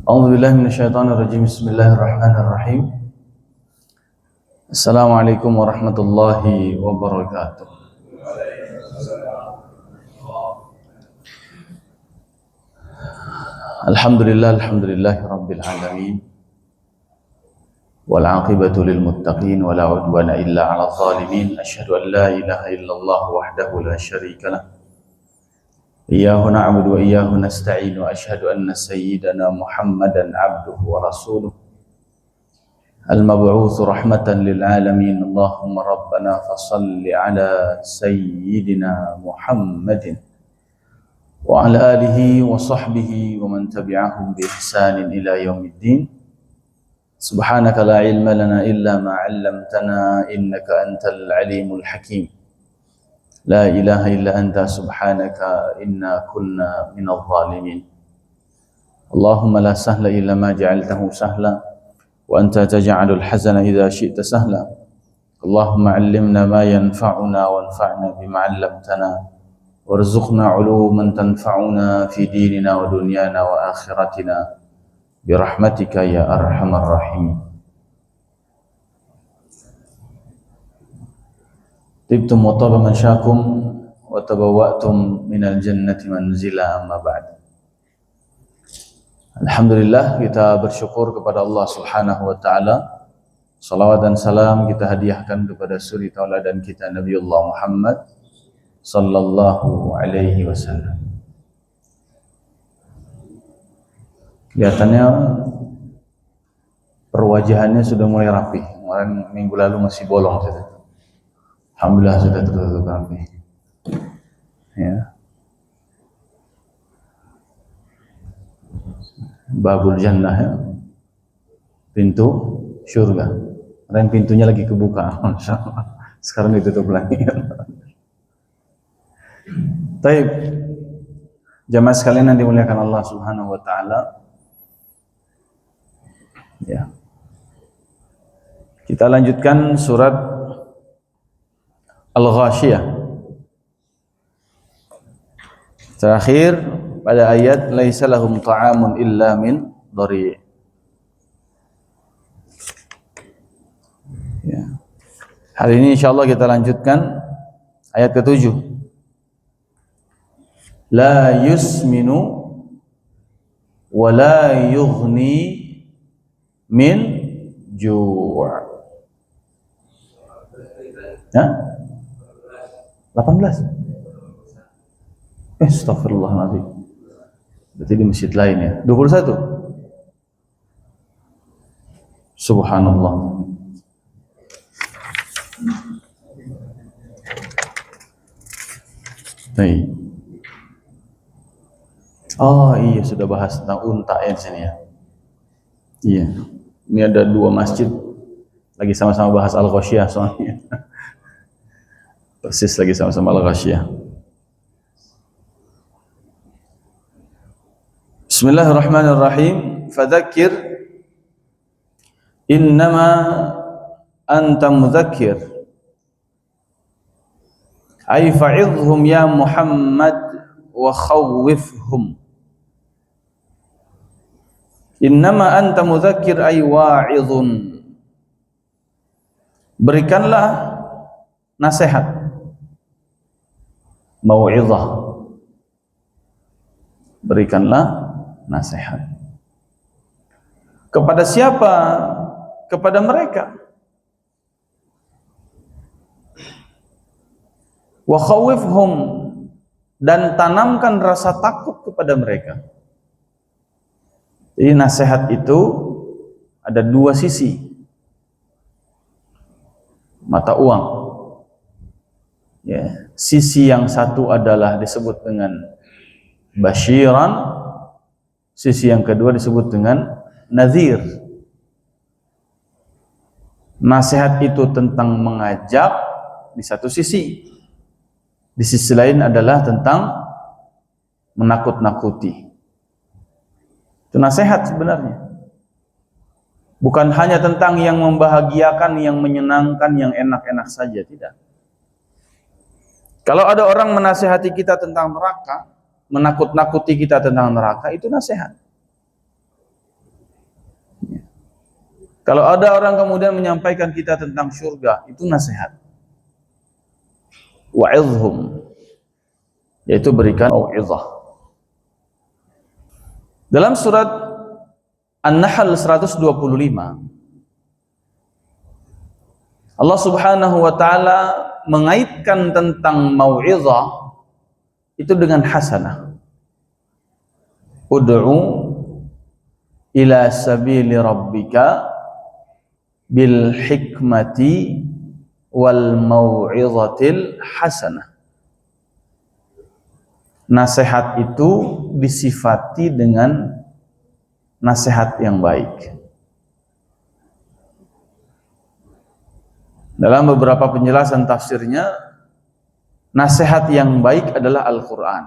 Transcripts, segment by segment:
A'udzu billahi minasyaitonir rajim. Bismillahirrahmanirrahim. Assalamualaikum warahmatullahi wabarakatuh. Alhamdulillahi rabbil alamin. Wal 'aqibatu lil muttaqin wa la 'udwana illa 'alal zalimin. Asyhadu an la ilaha illallah wahdahu la syarika lah. Iyyahu na'budu wa iyyahu nasta'in wa asyhadu anna sayyidana Muhammadan 'abduhu wa rasuluh al-mab'uts rahmatan lil alamin. Allahumma rabbana fashalli ala sayyidina Muhammadin wa ala alihi wa sahbihi wa man tabi'ahum bi ihsanin ila yaumiddin. Subhanaka la ilma lana illa ma 'allamtana innaka antal alimul hakim. La ilaha illa anta subhanaka inna kunna minadh dhalimin. Allahumma la sahla illa ma ja'altahu sahla wa anta taj'alul hazana idza syi'ta sahla. Allahumma 'allimna ma yanfa'una wanfa'na bima 'allamtana warzuqna 'uluman tanfa'una fi dinina wa dunyana wa akhiratina birahmatika ya arhamar rahimin. Tibtum wa taba mansyakum wa tabawwa'tum minal jannati manzila, amma ba'd. Alhamdulillah, kita bersyukur kepada Allah Subhanahu wa taala. Salawat dan salam kita hadiahkan kepada suri tauladan kita Nabiullah Muhammad sallallahu alaihi wasallam. Kelihatannya perwajahannya sudah mulai rapi. Kemarin minggu lalu masih bolong saja. Alhamdulillah sudah tertutup rapi. Ya. Babul jannah, ya. Pintu surga. Dan pintunya lagi kebuka. Masyaallah. Sekarang ditutup lagi. Baik. Jamaah sekalian yang dimuliakan Allah Subhanahu wa taala. Ya. Kita lanjutkan surat Al-Ghashiyah. Terakhir pada ayat laisa lahum ta'amun illa min dhari'. Ya. Hari ini insyaallah kita lanjutkan ayat ke-7. La yusminu wa la yughni min ju'. Ya? 18. Astagfirullahaladzim. Berarti di masjid lain ya. 21. Subhanallah. Baik. Oh iya, sudah bahas tentang unta ya di sini ya. Iya. Ini ada dua masjid lagi sama-sama bahas Al-Ghashiyah soalnya. Persis lagi sama-sama Al-Ghashiyah. Bismillahirrahmanirrahim. Fadzakir innama anta mudzakir. Ay fa'idhum ya Muhammad wa khawwifhum. Innama anta mudzakir ay wa'idhun. Berikanlah nasihat. Mau'izah, berikanlah nasihat. Kepada siapa? Kepada mereka. Wa khawifhum, dan tanamkan rasa takut kepada mereka. Jadi nasihat itu ada dua sisi. Mata uang. Ya. Sisi yang satu adalah disebut dengan basyiran, sisi yang kedua disebut dengan nadhir. Nasihat itu tentang mengajak di satu sisi. Di sisi lain adalah tentang menakut-nakuti. Itu nasihat sebenarnya. Bukan hanya tentang yang membahagiakan, yang menyenangkan, yang enak-enak saja, tidak. Kalau ada orang menasihati kita tentang neraka, menakut-nakuti kita tentang neraka, itu nasihat. Kalau ada orang kemudian menyampaikan kita tentang surga, itu nasihat. Wa'idhum, yaitu berikan mau'izah. Dalam surat An-Nahl 125, Allah Subhanahu wa taala mengaitkan tentang mau'izah itu dengan hasanah. Ud'u ila sabili rabbika bil hikmati wal mau'izatil hasanah. Nasihat itu disifati dengan nasihat yang baik. Dalam beberapa penjelasan tafsirnya, nasihat yang baik adalah Al-Quran.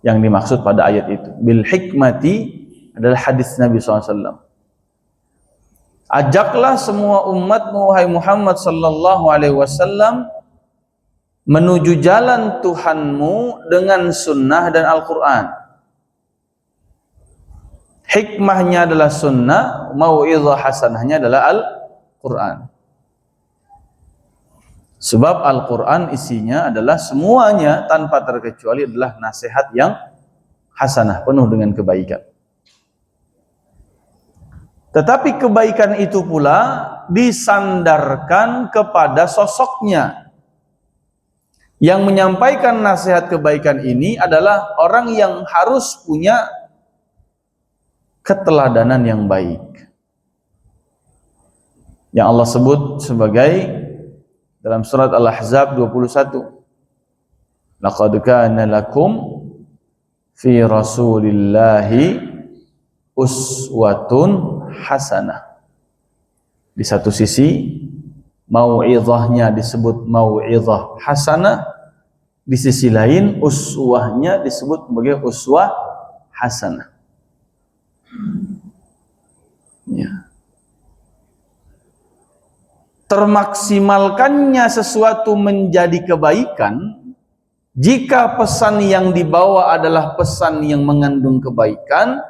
Yang dimaksud pada ayat itu. Bil hikmati adalah hadis Nabi SAW. Ajaklah semua umatmu, wahai Muhammad sallallahu alaihi wasallam, menuju jalan Tuhanmu dengan sunnah dan Al-Quran. Hikmahnya adalah sunnah, mau'izah hasanahnya adalah Al-Quran. Sebab Al-Quran isinya adalah semuanya tanpa terkecuali adalah nasihat yang hasanah, penuh dengan kebaikan. Tetapi kebaikan itu pula disandarkan kepada sosoknya. Yang menyampaikan nasihat kebaikan ini adalah orang yang harus punya keteladanan yang baik. Yang Allah sebut sebagai dalam surat Al-Ahzab 21. Laqad kana lakum fi Rasulillahi uswatun hasanah. Di satu sisi mau'izahnya disebut mau'izah hasanah, di sisi lain uswahnya disebut sebagai uswah hasanah. Ya. Termaksimalkannya sesuatu menjadi kebaikan jika pesan yang dibawa adalah pesan yang mengandung kebaikan,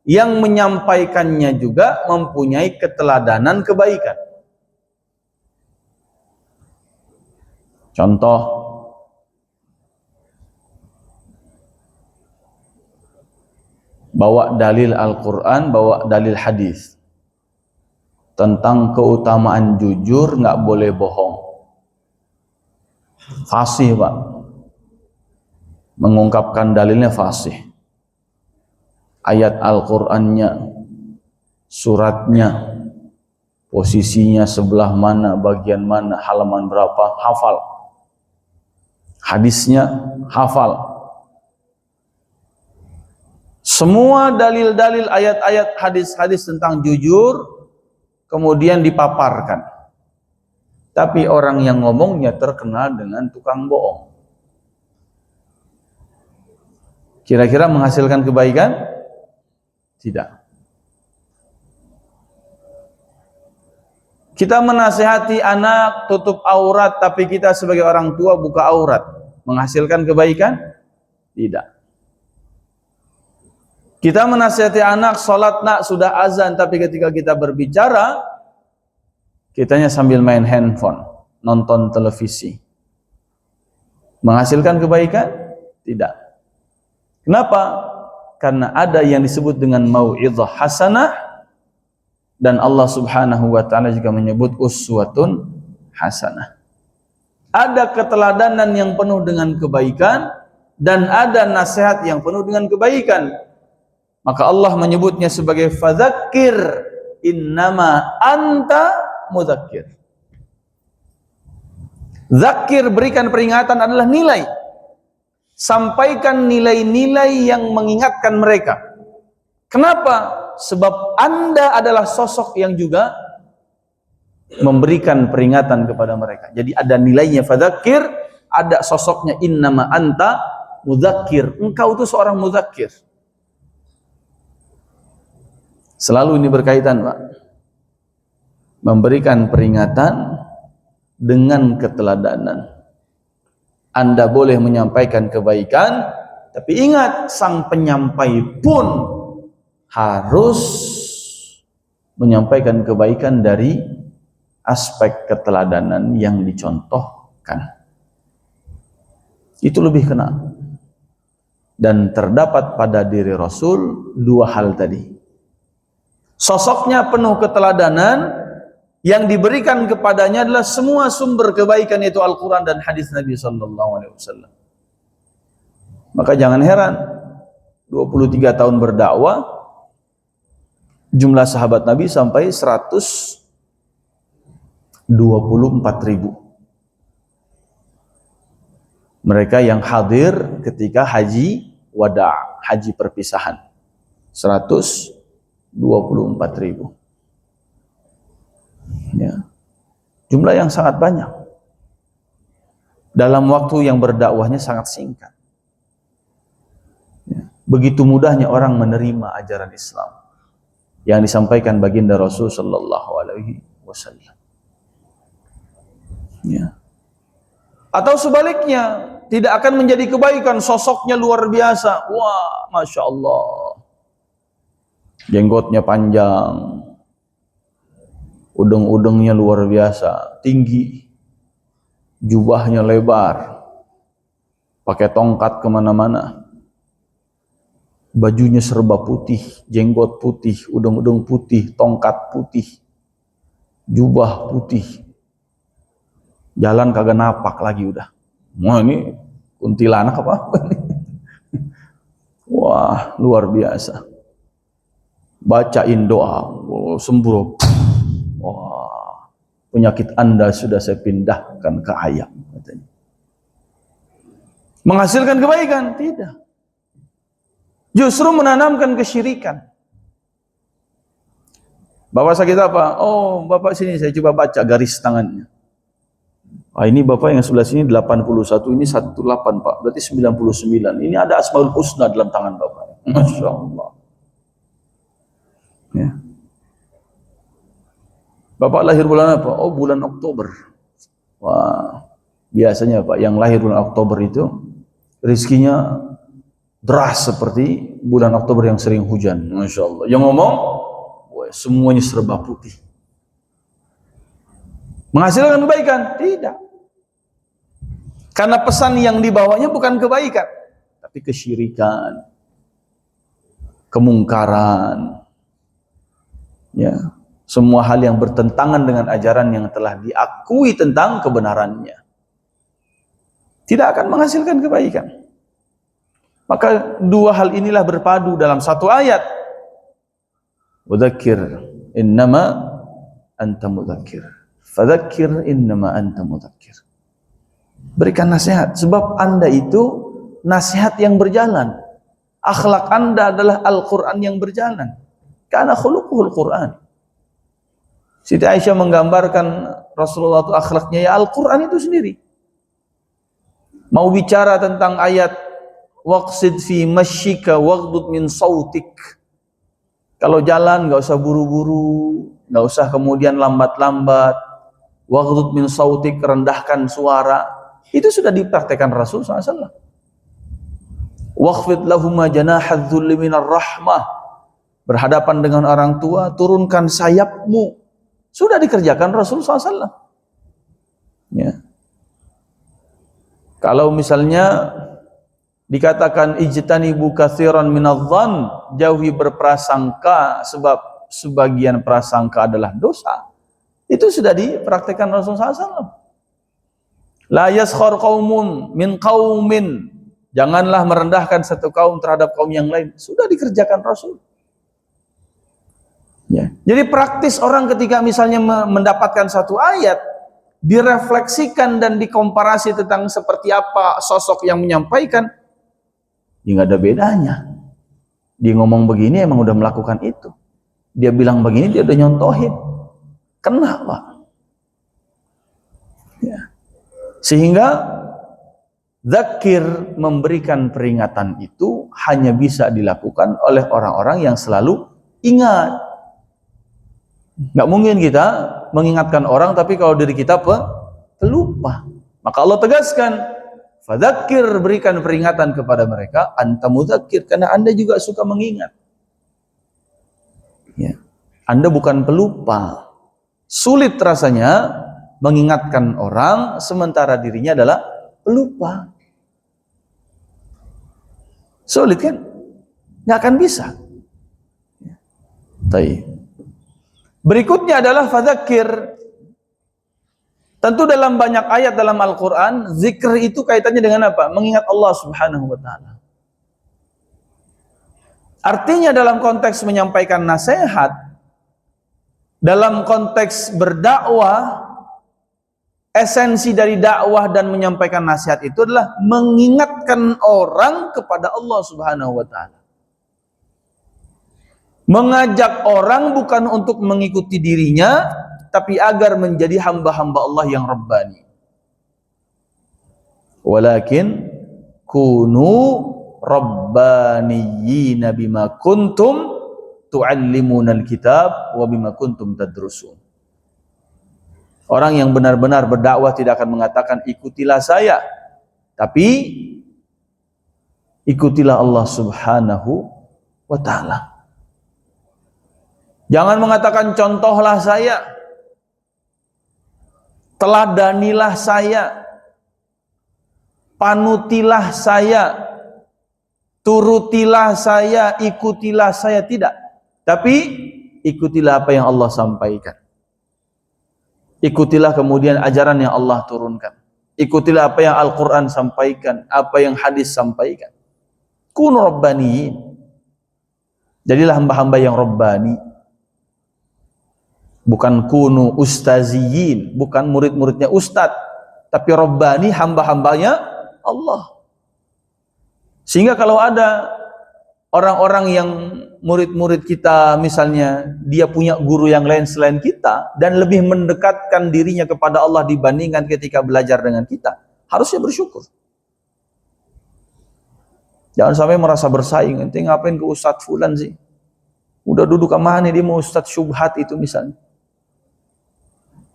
yang menyampaikannya juga mempunyai keteladanan kebaikan. Contoh, bawa dalil Al-Quran, bawa dalil hadis tentang keutamaan jujur, nggak boleh bohong. Fasih, Pak, mengungkapkan dalilnya fasih. Ayat Al-Qur'annya, suratnya, posisinya sebelah mana, bagian mana, halaman berapa, hafal. Hadisnya hafal. Semua dalil-dalil, ayat-ayat, hadis-hadis tentang jujur kemudian dipaparkan. Tapi orang yang ngomongnya terkenal dengan tukang bohong. Kira-kira menghasilkan kebaikan? Tidak. Kita menasihati anak tutup aurat, tapi kita sebagai orang tua buka aurat. Menghasilkan kebaikan? Tidak. Kita menasihati anak, sholat nak, sudah azan, tapi ketika kita berbicara, kitanya sambil main handphone, nonton televisi. Menghasilkan kebaikan? Tidak. Kenapa? Karena ada yang disebut dengan mau'izah hasanah, dan Allah Subhanahu wa ta'ala juga menyebut uswatun hasanah. Ada keteladanan yang penuh dengan kebaikan, dan ada nasihat yang penuh dengan kebaikan. Maka Allah menyebutnya sebagai fadzakir innama anta mudzakir. Zakir, berikan peringatan, adalah nilai. Sampaikan nilai-nilai yang mengingatkan mereka. Kenapa? Sebab Anda adalah sosok yang juga memberikan peringatan kepada mereka. Jadi ada nilainya fadzakir, ada sosoknya innama anta mudzakir. Engkau itu seorang mudzakir. Selalu ini berkaitan, Pak. Memberikan peringatan dengan keteladanan. Anda boleh menyampaikan kebaikan Tapi ingat, sang penyampai pun harus menyampaikan kebaikan dari aspek keteladanan yang dicontohkan. Itu lebih kena. Dan terdapat pada diri Rasul dua hal tadi. Sosoknya penuh keteladanan, yang diberikan kepadanya adalah semua sumber kebaikan, yaitu Al-Quran dan hadis Nabi SAW. Maka jangan heran, 23 tahun berdakwah, jumlah sahabat Nabi sampai 124.000. Mereka yang hadir ketika haji wada, haji perpisahan, 124.000. Ya. Jumlah yang sangat banyak dalam waktu yang berdakwahnya sangat singkat. Ya. Begitu mudahnya orang menerima ajaran Islam yang disampaikan baginda Rasul sallallahu alaihi wasallam. Ya. Atau sebaliknya, tidak akan menjadi kebaikan, sosoknya luar biasa. Wah, Masya Allah, jenggotnya panjang, udeng-udengnya luar biasa, tinggi, jubahnya lebar, pakai tongkat kemana-mana, bajunya serba putih, jenggot putih, udeng-udeng putih, tongkat putih, jubah putih, jalan kagak napak lagi udah. Wah, ini kuntilanak apa? Wah, luar biasa. Bacain doa, sembur. Wah, penyakit Anda sudah saya pindahkan ke ayam, katanya. Menghasilkan kebaikan? Tidak. Justru menanamkan kesyirikan. Bapak sakit apa? Oh, Bapak sini, saya coba baca garis tangannya. Ah, ini Bapak yang sebelah sini 81, ini 18 Pak, berarti 99. Ini ada Asmaul Husna dalam tangan Bapak. Masya Allah. Ya. Bapak lahir bulan apa? Oh, bulan Oktober. Wah, biasanya Pak, yang lahir bulan Oktober itu rizkinya deras seperti bulan Oktober yang sering hujan. Masya Allah. Yang ngomong, wah, semuanya serba putih. Menghasilkan kebaikan? Tidak. Karena pesan yang dibawanya bukan kebaikan, tapi kesyirikan, kemungkaran, ya, semua hal yang bertentangan dengan ajaran yang telah diakui tentang kebenarannya, tidak akan menghasilkan kebaikan. Maka dua hal inilah berpadu dalam satu ayat. Wadzakir innama anta mudzakir, fadzakir innama anta mudzakir. Berikan nasihat, sebab Anda itu nasihat yang berjalan. Akhlak Anda adalah Al-Quran yang berjalan. Karena khuluquhul Quran. Siti Aisyah menggambarkan Rasulullah itu akhlaknya ya Al-Quran itu sendiri. Mau bicara tentang ayat waqsid fi masyika waghdud min sautik. Kalau jalan nggak usah buru-buru, nggak usah kemudian lambat-lambat. Waghdud min sautik, rendahkan suara. Itu sudah dipraktekkan Rasul SAW. Waqfid lahuma janahadz dzulli minar rahmah. Berhadapan dengan orang tua, turunkan sayapmu. Sudah dikerjakan Rasul SAW. Ya. Kalau misalnya dikatakan ijtanibu katsiran minadh-dhann, jauhi berprasangka sebab sebagian prasangka adalah dosa. Itu sudah dipraktekkan Rasul SAW. La yaskhar qaumun min qaumin, janganlah merendahkan satu kaum terhadap kaum yang lain. Sudah dikerjakan Rasul. Ya. Jadi praktis orang ketika misalnya mendapatkan satu ayat, direfleksikan dan dikomparasi tentang seperti apa sosok yang menyampaikan, ya nggak ada bedanya. Dia ngomong begini emang udah melakukan itu. Dia bilang begini dia udah nyontohin. Kenapa? Ya. Sehingga dzakir, memberikan peringatan itu hanya bisa dilakukan oleh orang-orang yang selalu ingat. Nggak mungkin kita mengingatkan orang tapi kalau diri kita pelupa. Maka Allah tegaskan, Fadzakir, berikan peringatan kepada mereka, anta mudzakir, karena Anda juga suka mengingat. Ya. Anda bukan pelupa. Sulit rasanya mengingatkan orang sementara dirinya adalah pelupa. Sulit kan? Nggak akan bisa. Baik. Berikutnya adalah fadzakir. Tentu dalam banyak ayat dalam Al-Quran, zikr itu kaitannya dengan apa? Mengingat Allah Subhanahu wa ta'ala. Artinya dalam konteks menyampaikan nasihat, dalam konteks berdakwah, esensi dari dakwah dan menyampaikan nasihat itu adalah mengingatkan orang kepada Allah Subhanahu wa ta'ala. Mengajak orang bukan untuk mengikuti dirinya, tapi agar menjadi hamba-hamba Allah yang Rabbani. Walakin kunu rabbaniyina bima kuntum tu'allimunal kitab wa bima kuntum tadrusun. Orang yang benar-benar berdakwah tidak akan mengatakan ikutilah saya, tapi ikutilah Allah Subhanahu wa ta'ala. Jangan mengatakan contohlah saya, teladanilah saya, panutilah saya, turutilah saya, ikutilah saya, tidak. Tapi ikutilah apa yang Allah sampaikan. Ikutilah kemudian ajaran yang Allah turunkan. Ikutilah apa yang Al-Quran sampaikan, apa yang hadis sampaikan. Kunu rabbaniyin. Jadilah hamba-hamba yang rabbani. Bukan kunu ustaziyin, bukan murid-muridnya ustadz, tapi rabbani, hamba-hambanya Allah. Sehingga kalau ada orang-orang yang murid-murid kita, misalnya dia punya guru yang lain selain kita dan lebih mendekatkan dirinya kepada Allah dibandingkan ketika belajar dengan kita, harusnya bersyukur. Jangan sampai merasa bersaing, ente ngapain ke ustadz fulan sih, udah duduk sama aneh, dia mau ustadz syubhat itu misalnya.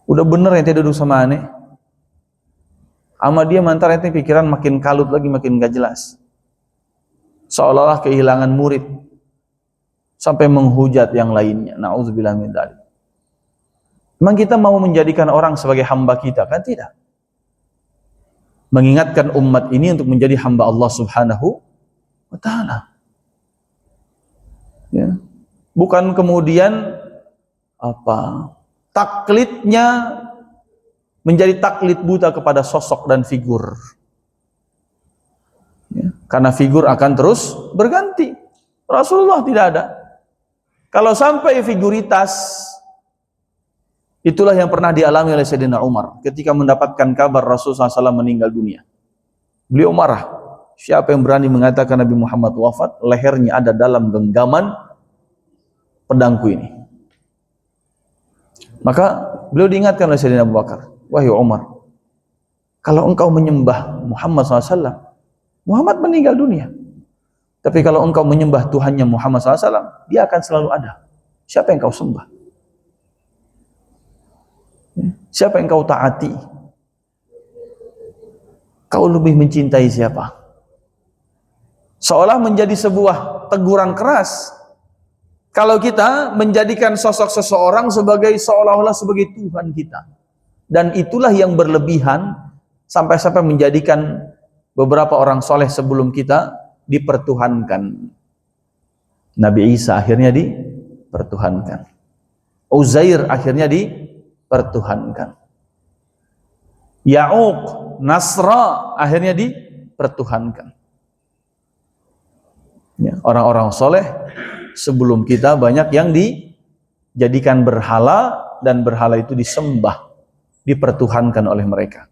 Udah bener ente duduk sama aneh, sama dia mantar ente pikiran makin kalut lagi, makin gak jelas, seolah-olah kehilangan murid sampai menghujat yang lainnya. Na'udzubillah min dzalik. Memang kita mau menjadikan orang sebagai hamba kita? Kan tidak. Mengingatkan umat ini untuk menjadi hamba Allah Subhanahu wa ta'ala. Ya. Bukan kemudian taklidnya menjadi taklid buta kepada sosok dan figur. Ya. Karena figur akan terus berganti. Rasulullah tidak ada. Kalau sampai figuritas, itulah yang pernah dialami oleh Sayyidina Umar ketika mendapatkan kabar Rasulullah SAW meninggal dunia. Beliau marah. Siapa yang berani mengatakan Nabi Muhammad wafat, lehernya ada dalam genggaman pedangku ini. Maka beliau diingatkan oleh Sayyidina Abu Bakar, wahai Umar, kalau engkau menyembah Muhammad SAW, Muhammad meninggal dunia. Tapi kalau engkau menyembah Tuhannya Muhammad SAW, dia akan selalu ada. Siapa yang kau sembah? Siapa yang kau taati? Kau lebih mencintai siapa? Seolah menjadi sebuah teguran keras kalau kita menjadikan sosok seseorang sebagai seolah-olah sebagai Tuhan kita. Dan itulah yang berlebihan sampai-sampai menjadikan beberapa orang soleh sebelum kita dipertuhankan. Nabi Isa akhirnya dipertuhankan. Uzair akhirnya dipertuhankan. Ya'uq, Nasra akhirnya dipertuhankan. Ya, orang-orang soleh sebelum kita banyak yang dijadikan berhala dan berhala itu disembah, dipertuhankan oleh mereka.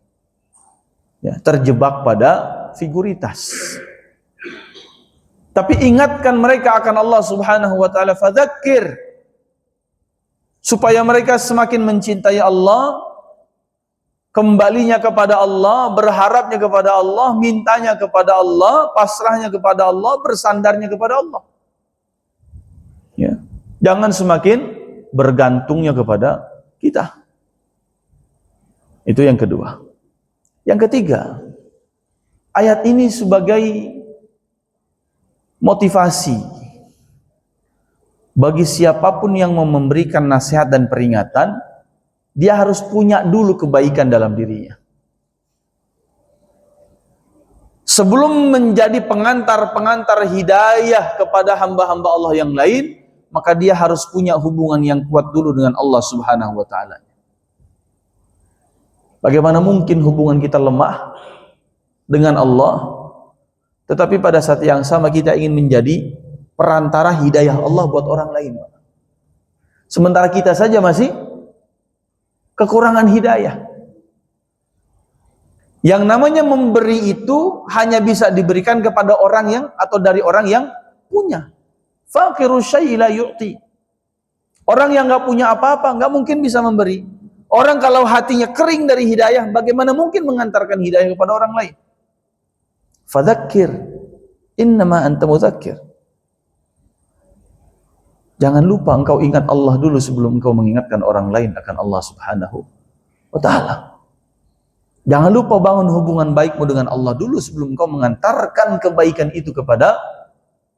Ya, terjebak pada figuritas. Tapi ingatkan mereka akan Allah Subhanahu wa ta'ala, fadzakir, supaya mereka semakin mencintai Allah, kembalinya kepada Allah, berharapnya kepada Allah, mintanya kepada Allah, pasrahnya kepada Allah, bersandarnya kepada Allah. Ya. Jangan semakin bergantungnya kepada kita. Itu yang kedua. Yang ketiga, ayat ini sebagai motivasi bagi siapapun yang mau memberikan nasihat dan peringatan. Dia harus punya dulu kebaikan dalam dirinya. Sebelum menjadi pengantar-pengantar hidayah kepada hamba-hamba Allah yang lain, maka dia harus punya hubungan yang kuat dulu dengan Allah Subhanahu wa Ta'ala. Bagaimana mungkin hubungan kita lemah dengan Allah, tetapi pada saat yang sama kita ingin menjadi perantara hidayah Allah buat orang lain. Sementara kita saja masih kekurangan hidayah. Yang namanya memberi itu hanya bisa diberikan kepada orang yang, atau dari orang yang punya. Faqiru syai'i la yu'ti. Orang yang nggak punya apa-apa nggak mungkin bisa memberi. Orang kalau hatinya kering dari hidayah, bagaimana mungkin mengantarkan hidayah kepada orang lain? Fadzakir innama anta mudzakir. Jangan lupa engkau ingat Allah dulu sebelum engkau mengingatkan orang lain akan Allah Subhanahu wa Ta'ala. Jangan lupa bangun hubungan baikmu dengan Allah dulu sebelum engkau mengantarkan kebaikan itu kepada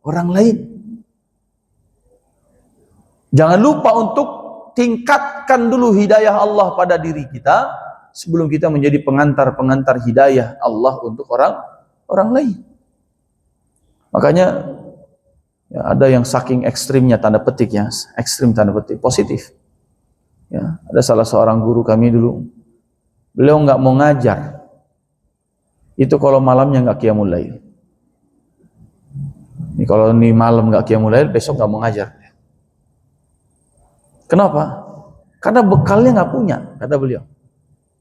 orang lain. Jangan lupa untuk tingkatkan dulu hidayah Allah pada diri kita sebelum kita menjadi pengantar-pengantar hidayah Allah untuk orang lain. Makanya ya, ada yang saking ekstrimnya, tanda petik ya, ekstrim tanda petik, positif. Ya, ada salah seorang guru kami dulu, beliau nggak mau ngajar. Itu kalau malamnya nggak qiyamul lail. Ini kalau ini malam nggak qiyamul lail, besok nggak mau ngajar. Kenapa? Karena bekalnya nggak punya, kata beliau.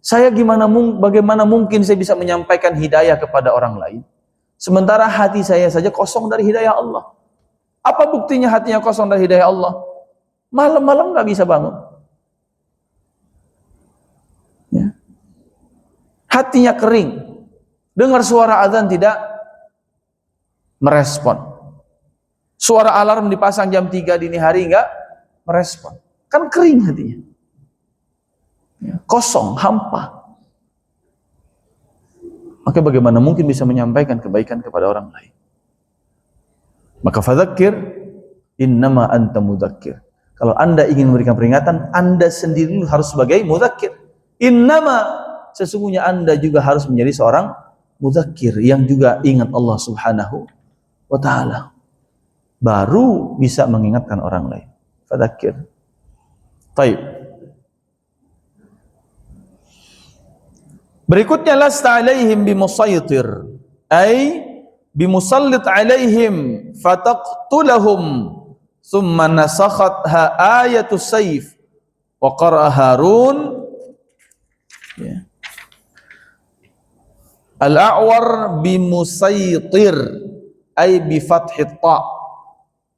Saya bagaimana mungkin saya bisa menyampaikan hidayah kepada orang lain, sementara hati saya saja kosong dari hidayah Allah. Apa buktinya hatinya kosong dari hidayah Allah? Malam-malam nggak bisa bangun. Ya. Hatinya kering. Dengar suara azan tidak merespon. Suara alarm dipasang jam 3 dini hari nggak merespon. Kan kering hatinya. Ya. Kosong, hampa. Maka bagaimana mungkin bisa menyampaikan kebaikan kepada orang lain? Maka fadzakir innama anta mudzakir. Kalau Anda ingin memberikan peringatan, Anda sendiri harus sebagai mudzakir. Innama, sesungguhnya Anda juga harus menjadi seorang mudzakir yang juga ingat Allah Subhanahu wa Ta'ala. Baru bisa mengingatkan orang lain. Fadzakir. Baik. Berikutnya lasta alaihim bimusaytir. Ai bimusallit alaihim fataqtulahum thumma nasakhatha ayatus sayf wa qara'a Harun ya. Al-a'war bimusaytir ay bi fathit ta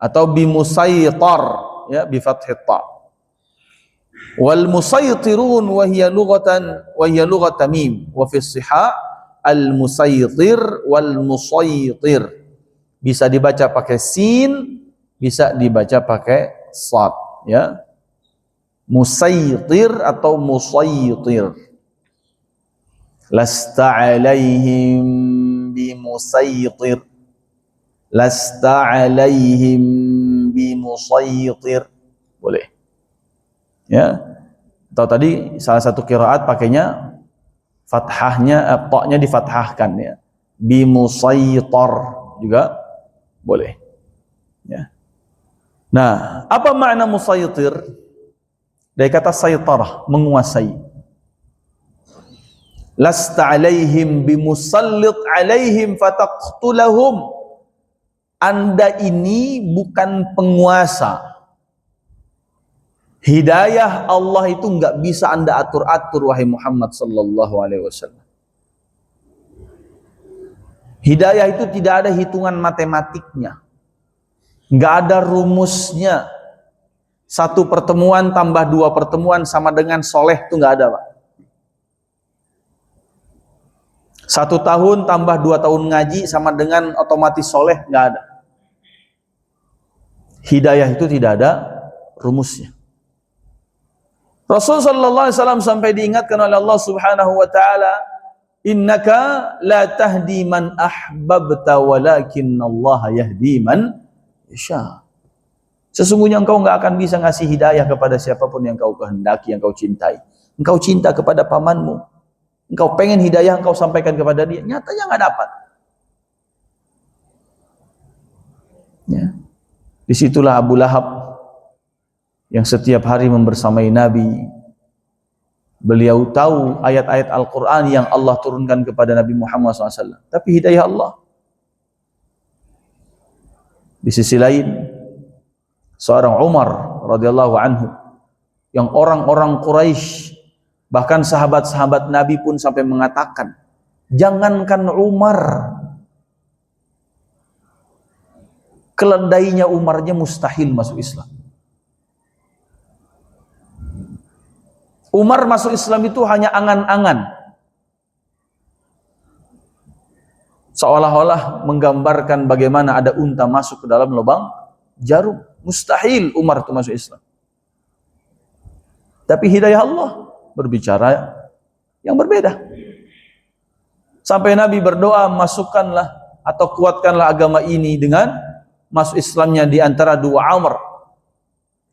atau bimusaytar ya bi fathit ta wal musaytirun wa hiya lughat tamim wa fi sihah al-musaytir wal musaytir. Bisa dibaca pakai sin, bisa dibaca pakai sad ya. Musaytir atau musaytir. Lasta alaihim bimusaytir. Lasta alaihim bimusaytir. Boleh. Ya. Atau tadi salah satu qiraat pakainya fathahnya, ta-nya difathahkan ya. Bimusaytar juga boleh. Ya. Nah, apa makna musaytir? Dari kata saytarah, menguasai. Lasta alaihim bimusallit alaihim fataqtulahum. Anda ini bukan penguasa. Hidayah Allah itu nggak bisa Anda atur-atur, wahai Muhammad sallallahu alaihi wasallam. Hidayah itu tidak ada hitungan matematiknya, nggak ada rumusnya. Satu pertemuan tambah dua pertemuan sama dengan soleh, itu nggak ada, Pak. 1 tahun tambah 2 tahun ngaji sama dengan otomatis soleh, nggak ada. Hidayah itu tidak ada rumusnya. Rasul sallallahu alaihi wasallam sampai diingatkan oleh Allah Subhanahu wa taala, Innaka la tahdi man ahbabta walakinallaha yahdi man yasha. Sesungguhnya engkau enggak akan bisa ngasih hidayah kepada siapapun yang kau kehendaki, yang kau cintai. Engkau cinta kepada pamanmu, engkau pengen hidayah, engkau sampaikan kepada dia, nyatanya enggak dapat. Ya. Disitulah Abu Lahab yang setiap hari membersamai Nabi. Beliau tahu ayat-ayat Al-Quran yang Allah turunkan kepada Nabi Muhammad SAW. Tapi hidayah Allah. Di sisi lain, seorang Umar radhiyallahu anhu, yang orang-orang Quraisy, bahkan sahabat-sahabat Nabi pun sampai mengatakan, jangankan Umar, keledainya Umarnya mustahil masuk Islam. Umar masuk Islam itu hanya angan-angan. Seolah-olah menggambarkan bagaimana ada unta masuk ke dalam lubang jarum. Mustahil Umar itu masuk Islam. Tapi hidayah Allah berbicara yang berbeda. Sampai Nabi berdoa, masukkanlah atau kuatkanlah agama ini dengan masuk Islamnya di antara dua Umar.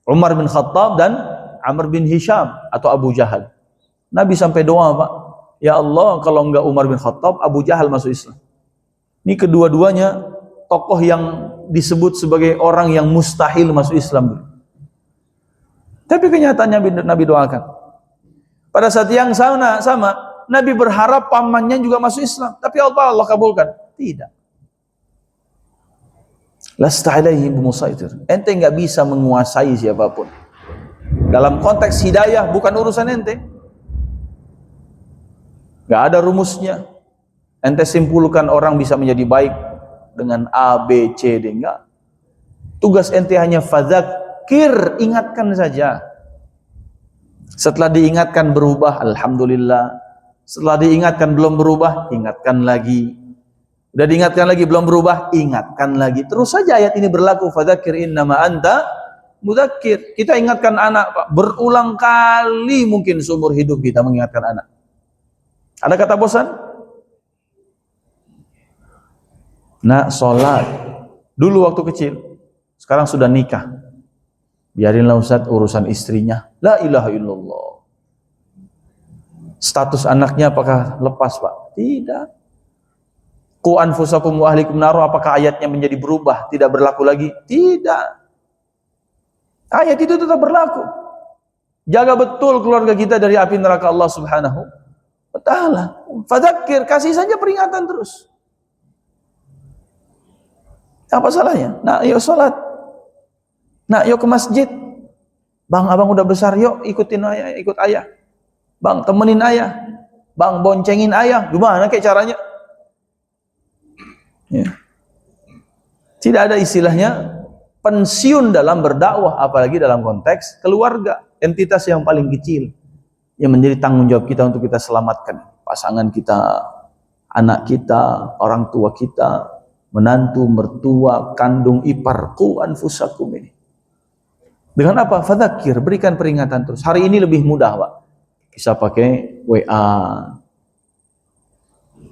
Umar bin Khattab dan Amr bin Hisham atau Abu Jahal. Nabi sampai doa, Pak, ya Allah, kalau enggak Umar bin Khattab, Abu Jahal masuk Islam. Ini kedua-duanya tokoh yang disebut sebagai orang yang mustahil masuk Islam. Tapi kenyataannya Nabi doakan. Pada saat yang sama, Nabi berharap pamannya juga masuk Islam. Tapi Allah kabulkan. Tidak. Lasta alaihim bimusaitir. Ente enggak bisa menguasai siapapun. Dalam konteks hidayah bukan urusan ente. Gak ada rumusnya. Ente simpulkan orang bisa menjadi baik dengan A, B, C, D. Enggak. Tugas ente hanya fadzakir, ingatkan saja. Setelah diingatkan berubah, alhamdulillah. Setelah diingatkan belum berubah, ingatkan lagi. Udah diingatkan lagi belum berubah, ingatkan lagi. Terus saja ayat ini berlaku. Fadzakir innama anta mudzakir. Kita ingatkan anak, Pak, berulang kali mungkin seumur hidup kita mengingatkan anak. Ada kata bosan? Nak, sholat. Dulu waktu kecil, sekarang sudah nikah. Biarinlah Ustaz urusan istrinya. La ilaha illallah. Status anaknya apakah lepas, Pak? Tidak. Qu anfusakum wa ahlikum nar, apakah ayatnya menjadi berubah, tidak berlaku lagi? Tidak. Ayat itu tetap berlaku. Jaga betul keluarga kita dari api neraka Allah Subhanahu wa ta'ala. Fadzakir, kasih saja peringatan terus. Apa salahnya? Nak, yuk sholat. Nak, yuk ke masjid. Bang, abang udah besar, yuk ikutin ayah, ikut ayah. Bang, temenin ayah. Bang, boncengin ayah. Gimana kayak caranya? Ya. Tidak ada istilahnya pensiun dalam berdakwah, apalagi dalam konteks keluarga, entitas yang paling kecil yang menjadi tanggung jawab kita untuk kita selamatkan pasangan kita, anak kita, orang tua kita, menantu, mertua, kandung, ipar. Qu anfusakum ini. Dengan apa? Fadzakir, berikan peringatan terus. Hari ini lebih mudah, Pak. Bisa pakai WA,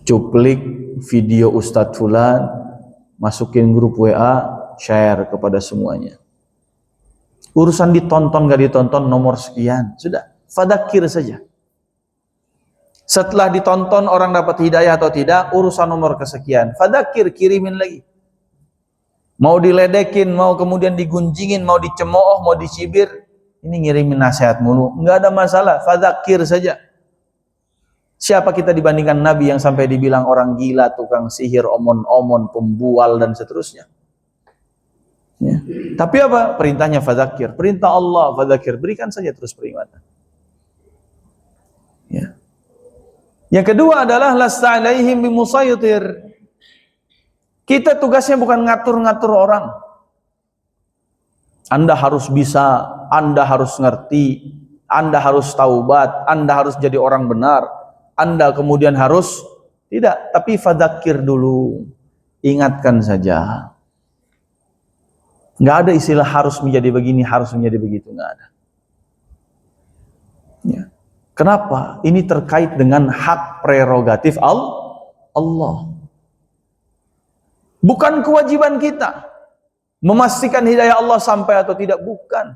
cuplik video Ustadz Fulan, masukin grup WA, share kepada semuanya. Urusan ditonton gak ditonton nomor sekian, sudah, fadzakir saja. Setelah ditonton orang dapat hidayah atau tidak, urusan nomor kesekian, fadzakir, kirimin lagi. Mau diledekin, mau kemudian digunjingin, mau dicemooh, mau dicibir, ini ngirimin nasihat mulu, nggak ada masalah, fadzakir saja. Siapa kita dibandingkan Nabi yang sampai dibilang orang gila, tukang sihir, omon-omon, pembual dan seterusnya. Ya. Tapi apa? Perintahnya fadzakir. Perintah Allah fadzakir. Berikan saja terus peringatan. Ya. Yang kedua adalah lasta alaihim bimusaytir. Kita tugasnya bukan ngatur-ngatur orang. Anda harus bisa, Anda harus ngerti, Anda harus taubat, Anda harus jadi orang benar, Anda kemudian harus tidak, tapi fadzakir dulu. Ingatkan saja. Nggak ada istilah harus menjadi begini, harus menjadi begitu, nggak ada. Ya. Kenapa? Ini terkait dengan hak prerogatif Allah. Bukan kewajiban kita memastikan hidayah Allah sampai atau tidak, bukan.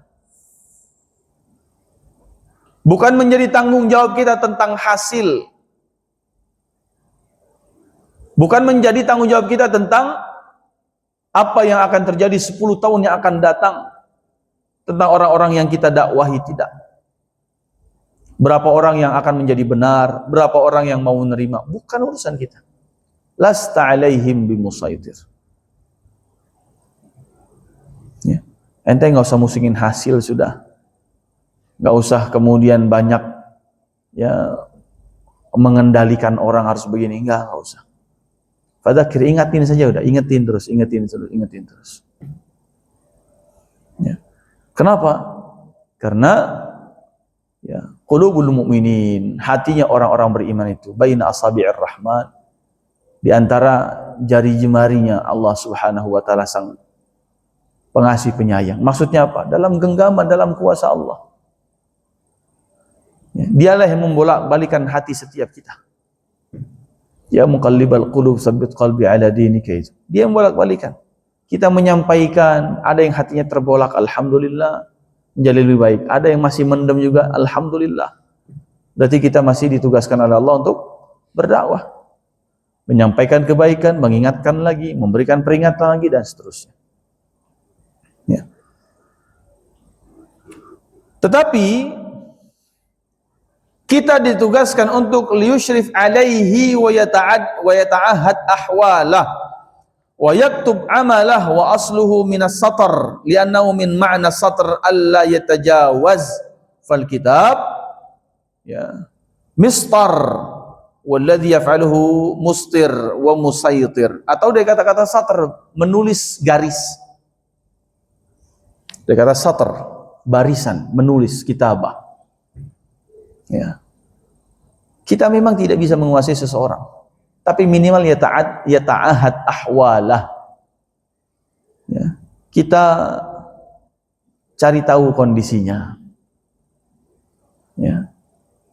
Bukan menjadi tanggung jawab kita tentang hasil. Bukan menjadi tanggung jawab kita tentang apa yang akan terjadi 10 tahun yang akan datang, tentang orang-orang yang kita dakwahi, tidak. Berapa orang yang akan menjadi benar, berapa orang yang mau menerima, bukan urusan kita. Lasta alaihim bimusaitir. Ya. Ente nggak usah musingin hasil, sudah. Nggak usah kemudian banyak ya mengendalikan orang harus begini, nggak usah. Fadzakir, ingatin saja udah, ingetin terus. Ya. Kenapa? Karena ya, qulubul mu'minin, hatinya orang-orang beriman itu baina asabi'ir rahman, di antara jari jemarinya Allah Subhanahu wa taala, sang pengasih penyayang. Maksudnya apa? Dalam genggaman, dalam kuasa Allah. Ya, dialah yang membolak-balikan hati setiap kita. Ya muqallibal qulub tsabbit qalbi ala dinika, itu dia yang bolak-balikan. Kita menyampaikan, ada yang hatinya terbolak, alhamdulillah, menjadi lebih baik. Ada yang masih mendem juga, alhamdulillah. Berarti kita masih ditugaskan oleh Allah untuk berdakwah, menyampaikan kebaikan, mengingatkan lagi, memberikan peringatan lagi, dan seterusnya. Ya. Tetapi kita ditugaskan untuk liyushrif alaihi wa yata'ahad ahwalah wa yaktub amalah wa asluhu minas satar li'annahu min ma'na satar alla yatajawaz fal kitab ya mistar walladhi yaf'aluhu mustir wa musaytir, atau dari kata-kata satar, menulis garis. Dari kata satar, barisan, menulis, kitabah. Ya. Kita memang tidak bisa menguasai seseorang, tapi minimal yata'ahad ahwalah. Ya. Kita cari tahu kondisinya. Ya.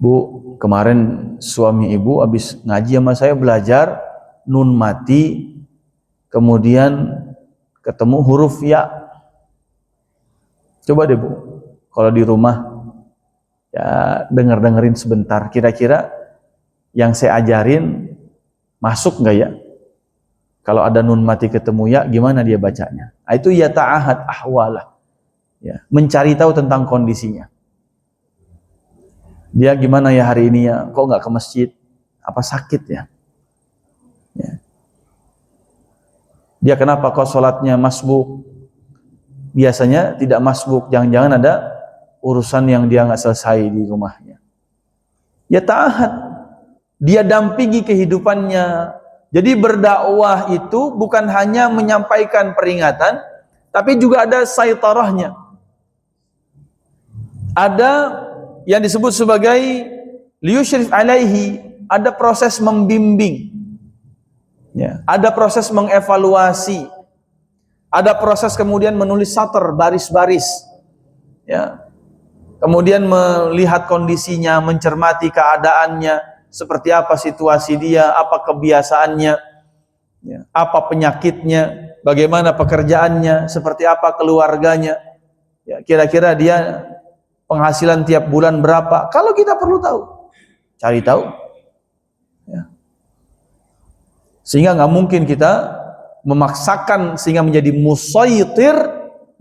Bu, kemarin suami ibu habis ngaji sama saya, belajar nun mati, kemudian ketemu huruf ya. Coba deh Bu, kalau di rumah ya dengerin sebentar, kira-kira yang saya ajarin masuk nggak ya? Kalau ada nun mati ketemu ya, gimana dia bacanya? Nah, itu ya ta'ahad ahwalah, ya, mencari tahu tentang kondisinya. Dia gimana ya hari ini ya? Kok nggak ke masjid? Apa sakit ya? Ya. Dia kenapa kok sholatnya masbuk? Biasanya tidak masbuk, jangan-jangan ada urusan yang dia nggak selesai di rumahnya. Ya ta'ahad, dia dampingi kehidupannya. Jadi berdakwah itu bukan hanya menyampaikan peringatan, tapi juga ada saitarahnya. Ada yang disebut sebagai liyushrif alaihi, ada proses membimbing. Ya, ada proses mengevaluasi. Ada proses kemudian menulis satar, baris-baris. Ya. Kemudian melihat kondisinya, mencermati keadaannya, seperti apa situasi dia, apa kebiasaannya, ya, apa penyakitnya, bagaimana pekerjaannya, seperti apa keluarganya, ya, kira-kira dia penghasilan tiap bulan berapa. Kalau kita perlu tahu, cari tahu, ya. Sehingga nggak mungkin kita memaksakan sehingga menjadi musaytir,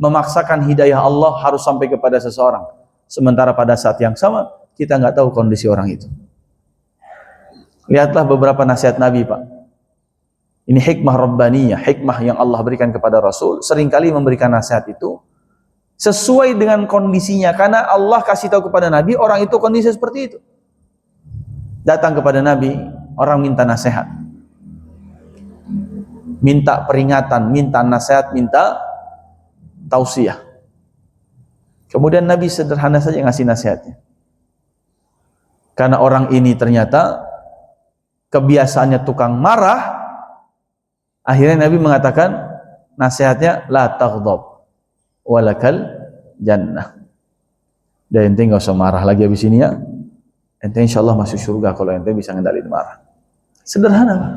memaksakan hidayah Allah harus sampai kepada seseorang, sementara pada saat yang sama kita nggak tahu kondisi orang itu. Lihatlah beberapa nasihat Nabi, Pak. Ini hikmah rabbaniyah, hikmah yang Allah berikan kepada Rasul. Seringkali memberikan nasihat itu sesuai dengan kondisinya, karena Allah kasih tahu kepada Nabi orang itu kondisi seperti itu. Datang kepada Nabi orang minta nasihat, minta peringatan, minta nasihat, minta tausiah. Kemudian Nabi sederhana saja ngasih nasihatnya. Karena orang ini ternyata kebiasaannya tukang marah, akhirnya Nabi mengatakan nasihatnya la taghdab walakal jannah. Dan intinya nggak usah marah lagi habis ini ya. ente insya Allah masuk surga kalau ente bisa ngendalin marah. Sederhana, Pak.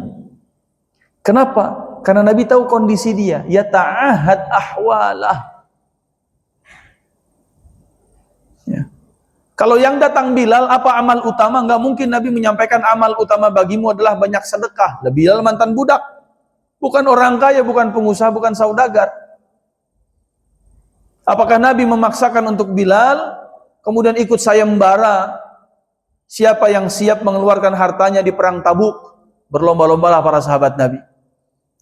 Kenapa? Karena Nabi tahu kondisi dia. Ya ta'ahad ahwalah. Ya. Kalau yang datang Bilal, apa amal utama? Enggak mungkin Nabi menyampaikan amal utama bagimu adalah banyak sedekah. Bilal mantan budak. Bukan orang kaya, bukan pengusaha, bukan saudagar. Apakah Nabi memaksakan untuk Bilal, kemudian ikut sayembara? Siapa yang siap mengeluarkan hartanya di perang Tabuk? Berlomba-lombalah para sahabat Nabi.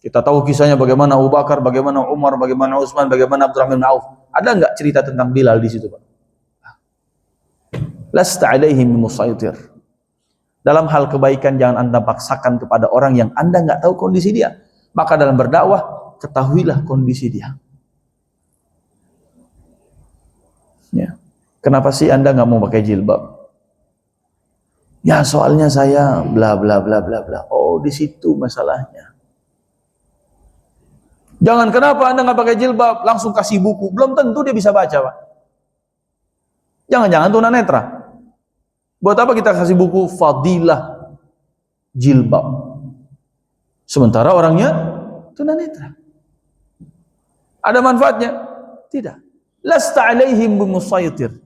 Kita tahu kisahnya bagaimana Abu Bakar, bagaimana Umar, bagaimana Utsman, bagaimana Abdurrahman bin Auf. Ada enggak cerita tentang Bilal di situ, Pak? Lasta alaihim musaitir. Dalam hal kebaikan jangan Anda paksakan kepada orang yang Anda enggak tahu kondisi dia. Maka dalam berdakwah, ketahuilah kondisi dia. Ya. Kenapa sih Anda enggak mau pakai jilbab? Ya soalnya saya bla bla bla bla bla. Oh di situ masalahnya. Jangan kenapa Anda nggak pakai jilbab langsung kasih buku. Belum tentu dia bisa baca, Pak. Jangan-jangan tunanetra. Buat apa kita kasih buku Fadilah Jilbab? Sementara orangnya tunanetra. Ada manfaatnya? Tidak. Lasta alaihim bimusaitir.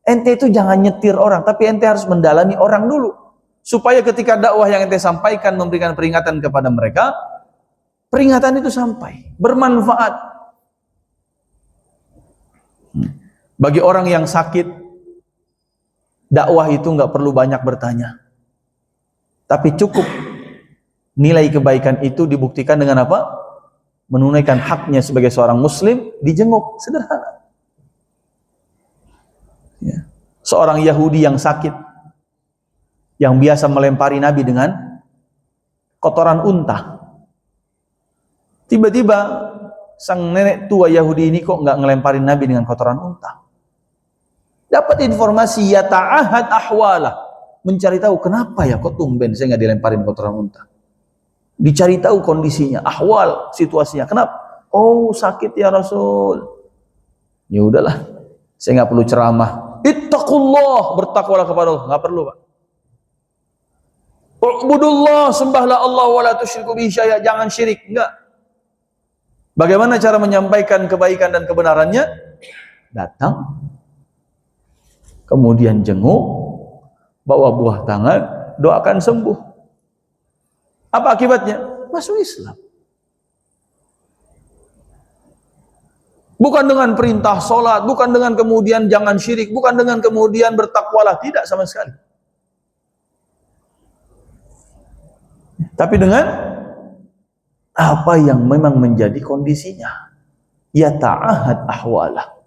Ente itu jangan nyetir orang, tapi ente harus mendalami orang dulu. Supaya ketika dakwah yang ente sampaikan memberikan peringatan kepada mereka, peringatan itu sampai, bermanfaat. Bagi orang yang sakit, dakwah itu nggak perlu banyak bertanya. Tapi cukup nilai kebaikan itu dibuktikan dengan apa? Menunaikan haknya sebagai seorang muslim, dijenguk, sederhana. Ya. Seorang Yahudi yang sakit, yang biasa melempari Nabi dengan kotoran unta. Tiba-tiba sang nenek tua Yahudi ini kok nggak ngelemparin Nabi dengan kotoran unta. Dapat informasi ya ta'ahad ahwalah, mencari tahu kenapa ya kok tumben saya nggak dilemparin kotoran unta. Dicari tahu kondisinya, ahwal situasinya. Kenapa? Oh sakit ya Rasul. Ya udahlah, saya nggak perlu ceramah. Ittaqullah, bertakwalah kepada Allah, nggak perlu, Pak. Ubudullah, sembahlah Allah wala tusyriku bihi syai'a, jangan syirik, enggak. Bagaimana cara menyampaikan kebaikan dan kebenarannya? Datang, kemudian jenguk, bawa buah tangan, doakan sembuh. Apa akibatnya? Masuk Islam. Bukan dengan perintah sholat, bukan dengan kemudian jangan syirik, bukan dengan kemudian bertakwalah, tidak sama sekali. Tapi dengan apa yang memang menjadi kondisinya. Ya ta'ahad ahwalah.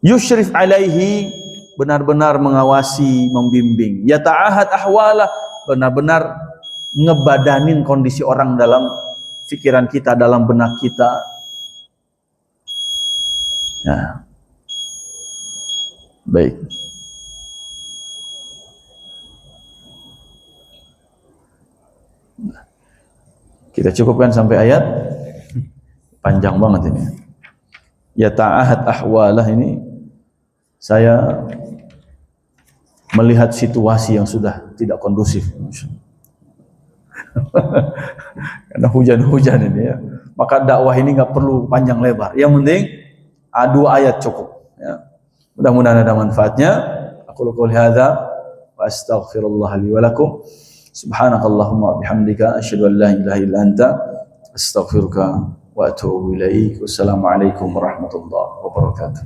Yushrif alaihi, benar-benar mengawasi, membimbing. Ya ta'ahad ahwalah, benar-benar ngebadanin kondisi orang dalam pikiran kita, dalam benak kita. Ya. Baik. Kita cukupkan sampai ayat. Panjang banget ini. Ya ta'ahad ahwalah ini, saya melihat situasi yang sudah tidak kondusif. Karena hujan-hujan ini ya. Maka dakwah ini nggak perlu panjang lebar. Yang penting 2 ayat cukup. Ya. Mudah-mudahan ada manfaatnya. Aku qouli hadza wa astaghfirullah li wa lakum. Subhanakallahumma bihamdika asyhadu an la ilaha illa anta astaghfiruka wa atubu ilaik. Wassalamualaikum warahmatullahi wabarakatuh.